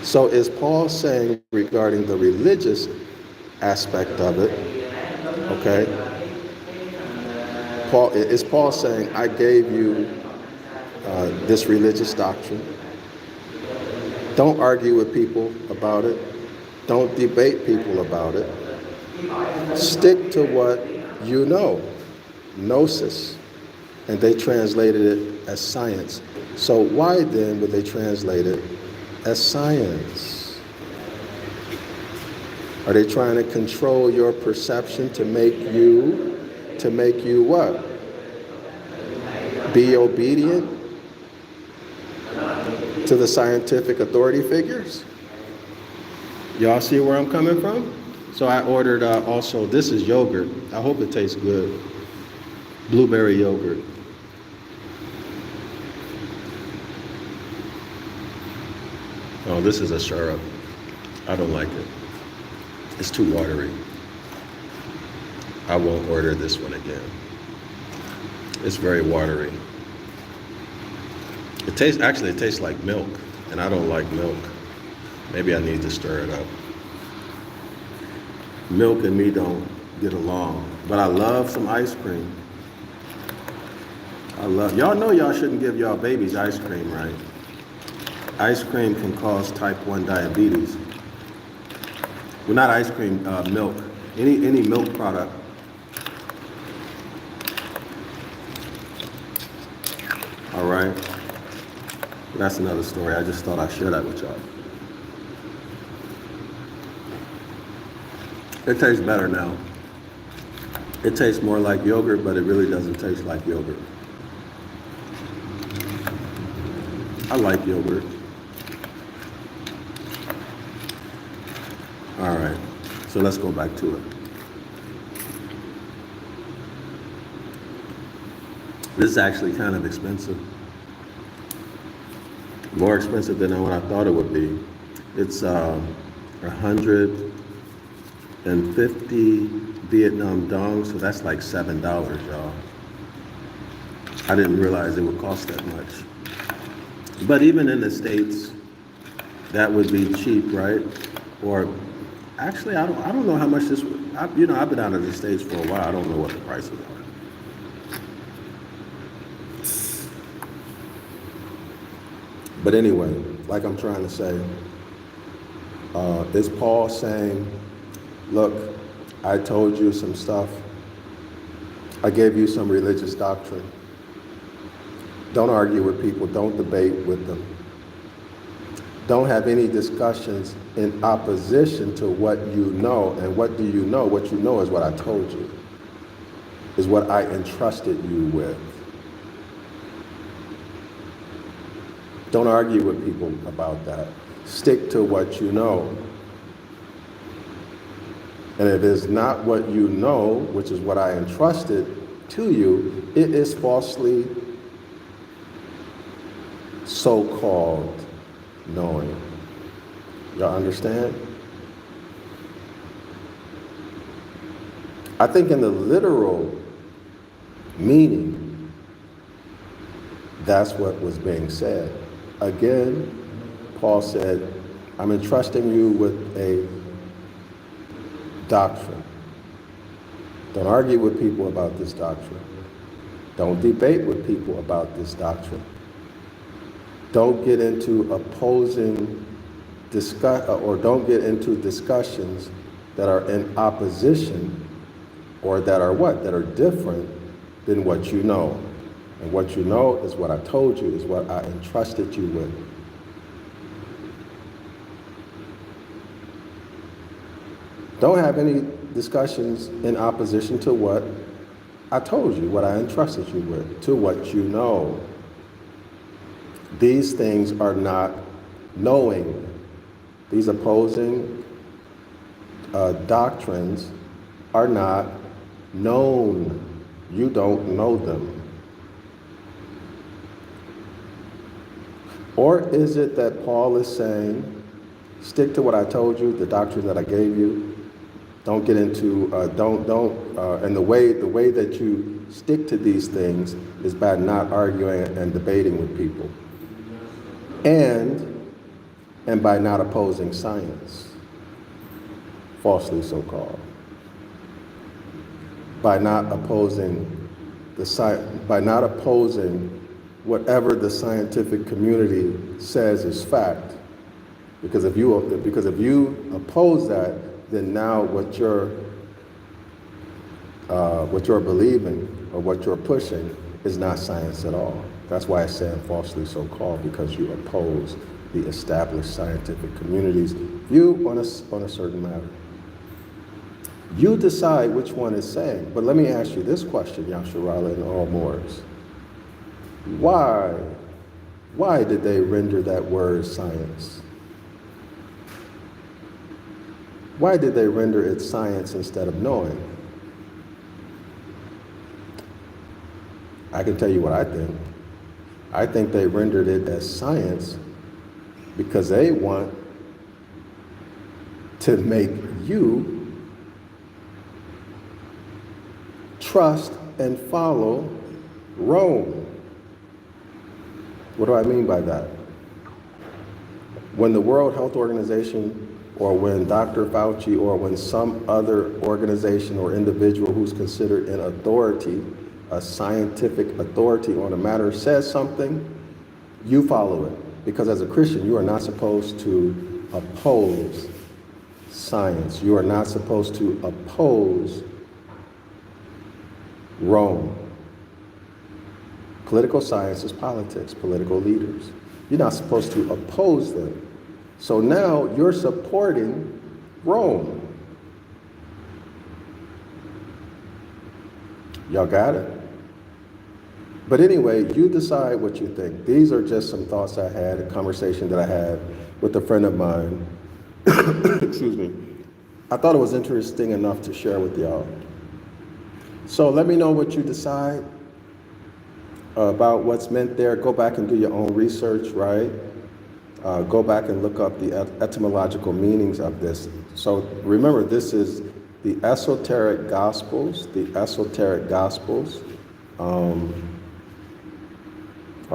So is Paul saying regarding the religious aspect of it, okay? Is Paul saying, I gave you this religious doctrine? Don't argue with people about it. Don't debate people about it. Stick to what you know, gnosis. And they translated it as science. So why then would they translate it as science? Are they trying to control your perception to make you what? Be obedient to the scientific authority figures? Y'all see where I'm coming from? So I ordered also, this is yogurt. I hope it tastes good. Blueberry yogurt. Oh, this is a syrup. I don't like it. It's too watery. I won't order this one again. It's very watery. It tastes like milk, and I don't like milk. Maybe I need to stir it up. Milk and me don't get along. But I love some ice cream. Y'all know y'all shouldn't give y'all babies ice cream, right? Ice cream can cause type 1 diabetes. Well, not ice cream, milk. Any milk product. All right. That's another story. I just thought I'd share that with y'all. It tastes better now. It tastes more like yogurt, but it really doesn't taste like yogurt. I like yogurt. All right, so let's go back to it. This is actually kind of expensive. More expensive than what I thought it would be. It's 150 Vietnam dong, so that's like $7, y'all. I didn't realize it would cost that much. But even in the States, that would be cheap, right? Or actually, I don't know how much this would. I've been out of the States for a while. I don't know what the prices are. But anyway, like I'm trying to say, is Paul saying, look, I told you some stuff. I gave you some religious doctrine. Don't argue with people. Don't debate with them. Don't have any discussions in opposition to what you know. And what do you know? What you know is what I told you, is what I entrusted you with. Don't argue with people about that. Stick to what you know. And if it's not what you know, which is what I entrusted to you, it is falsely so-called knowing. Y'all understand? I think in the literal meaning, that's what was being said. Again, Paul said, I'm entrusting you with a doctrine. Don't argue with people about this doctrine. Don't debate with people about this doctrine. Don't get into don't get into discussions that are in opposition or that are that are different than what you know. And what you know is what I told you, is what I entrusted you with. Don't have any discussions in opposition to what I told you, what I entrusted you with, to what you know. These things are not knowing. These opposing doctrines are not known. You don't know them. Or is it that Paul is saying, stick to what I told you, the doctrine that I gave you. Don't get into, and the way that you stick to these things is by not arguing and debating with people. And by not opposing science, falsely so-called. By not opposing whatever the scientific community says is fact. Because if you oppose that, then now what you're believing or what you're pushing is not science at all. That's why it's saying falsely so-called, because you oppose the established scientific community's view on a certain matter. You decide which one is saying. But let me ask you this question, Yasharala and all Moors. Why did they render that word science? Why did they render it science instead of knowing? I can tell you what I think. I think they rendered it as science because they want to make you trust and follow Rome. What do I mean by that? When the World Health Organization or when Dr. Fauci, or when some other organization or individual who's considered an authority, a scientific authority on a matter, says something, you follow it. Because as a Christian, you are not supposed to oppose science. You are not supposed to oppose Rome. Political science is politics, political leaders. You're not supposed to oppose them. So now you're supporting Rome. Y'all got it? But anyway, you decide what you think. These are just some thoughts I had, a conversation that I had with a friend of mine. Excuse me. I thought it was interesting enough to share with y'all. So let me know what you decide about what's meant there. Go back and do your own research, right? Go back and look up the etymological meanings of this. So remember, this is the Esoteric Gospels, the Esoteric Gospels. All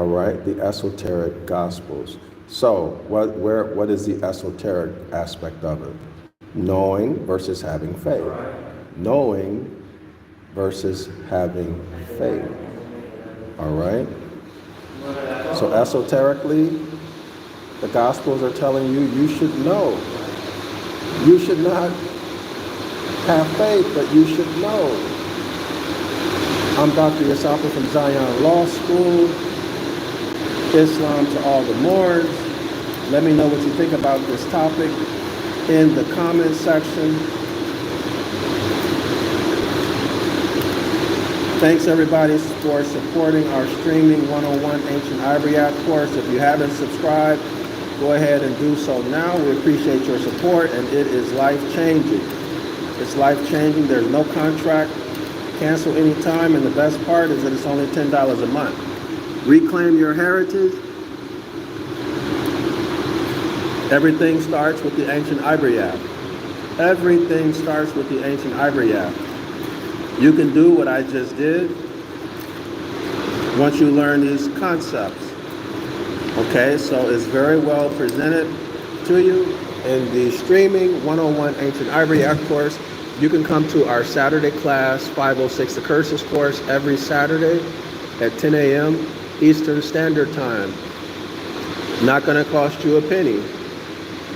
right, the Esoteric Gospels. So what is the esoteric aspect of it? Knowing versus having faith. Knowing versus having faith. All right? So esoterically, the Gospels are telling you you should know. You should not have faith, but you should know. I'm Dr. Yasapa from Zion Law School. Islam to all the Moors. Let me know what you think about this topic in the comment section. Thanks everybody for supporting our streaming 101 Ancient Ibaryath course. If you haven't subscribed, go ahead and do so now. We appreciate your support, and it is life-changing. It's life-changing. There's no contract. Cancel anytime, and the best part is that it's only $10 a month. Reclaim your heritage. Everything starts with the Ancient Ibaryath. Everything starts with the Ancient Ibaryath. You can do what I just did once you learn these concepts. Okay, so it's very well presented to you in the streaming 101 Ancient Ibaryath course. You can come to our Saturday class, 506 The Curses course, every Saturday at 10 a.m. Eastern Standard Time. Not going to cost you a penny.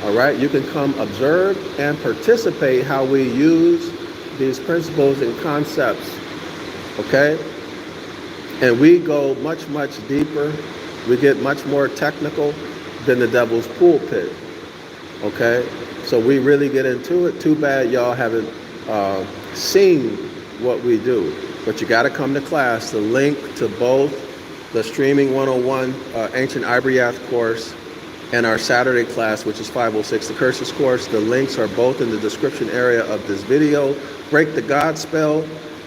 All right, you can come observe and participate how we use these principles and concepts. Okay? And we go much, much deeper. We get much more technical than the devil's pulpit. Okay? So we really get into it. Too bad y'all haven't seen what we do. But you got to come to class. The link to both the streaming 101 Ancient Ibaryath course and our Saturday class, which is 506 The Curses course. The links are both in the description area of this video. Break the God spell.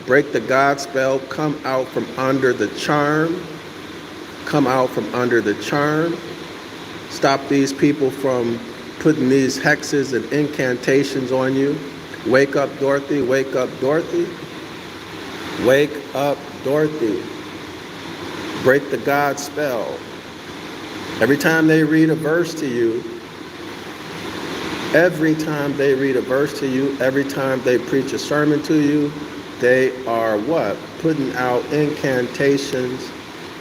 Break the God spell. Come out from under the charm. Come out from under the charm. Stop these people from putting these hexes and incantations on you. Wake up, Dorothy. Wake up, Dorothy. Wake up, Dorothy. Break the God spell. Every time they read a verse to you, every time they read a verse to you, every time they preach a sermon to you, they are what? Putting out incantations,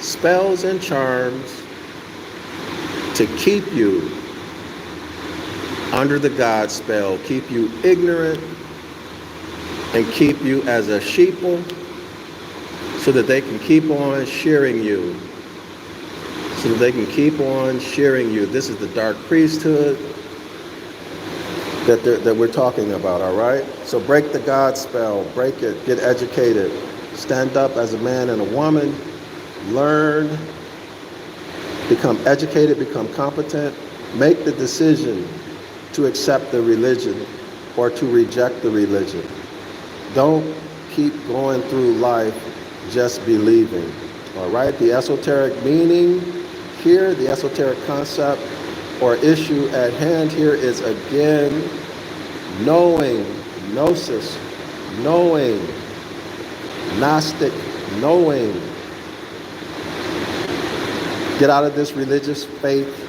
spells and charms to keep you under the God spell, keep you ignorant, and keep you as a sheeple so that they can keep on shearing you. So that they can keep on shearing you. This is the dark priesthood that we're talking about, all right? So break the God spell, break it, get educated, stand up as a man and a woman, learn, become educated, become competent, make the decision to accept the religion or to reject the religion. Don't keep going through life just believing, all right? The esoteric meaning here, the esoteric concept or issue at hand here is again knowing, gnosis, knowing, Gnostic, knowing. Get out of this religious faith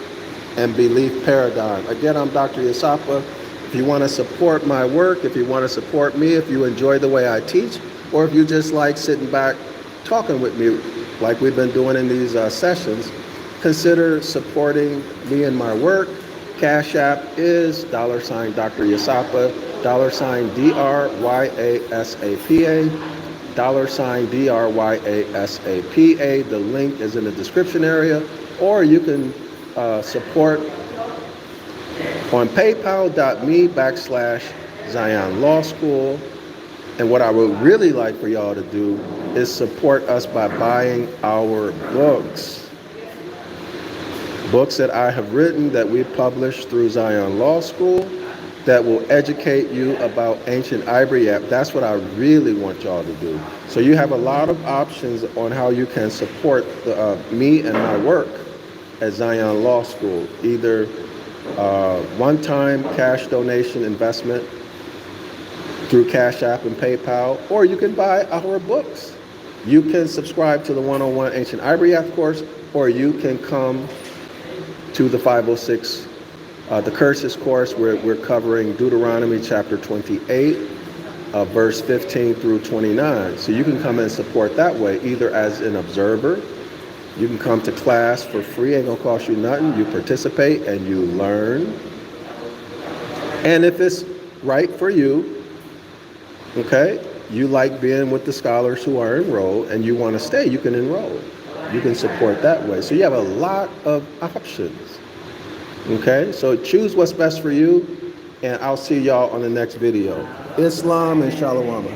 and belief paradigm. Again, I'm Dr. Yasapa If you want to support my work, if you want to support me, if you enjoy the way I teach, or if you just like sitting back talking with me like we've been doing in these sessions, consider supporting me and my work. Cash App is $DrYasapa, $DrYasapa, $DrYasapa. The link is in the description area, or you can support on paypal.me/Zion Law School. And what I would really like for y'all to do is support us by buying our books. Books that I have written that we published through Zion Law School that will educate you about Ancient Ibaryath. That's what I really want y'all to do. So you have a lot of options on how you can support me and my work at Zion Law School. Either one-time cash donation investment through Cash App and PayPal, or you can buy our books. You can subscribe to the 101 Ancient Ibaryath course, or you can come to the 506, the Curses course, where we're covering Deuteronomy chapter 28, verse 15 through 29. So you can come and support that way, either as an observer. You can come to class for free, ain't gonna cost you nothing. You participate and you learn. And if it's right for you, okay, you like being with the scholars who are enrolled and you want to stay, you can enroll. You can support that way. So you have a lot of options. Okay, so choose what's best for you, and I'll see y'all on the next video. Islam and Shalom.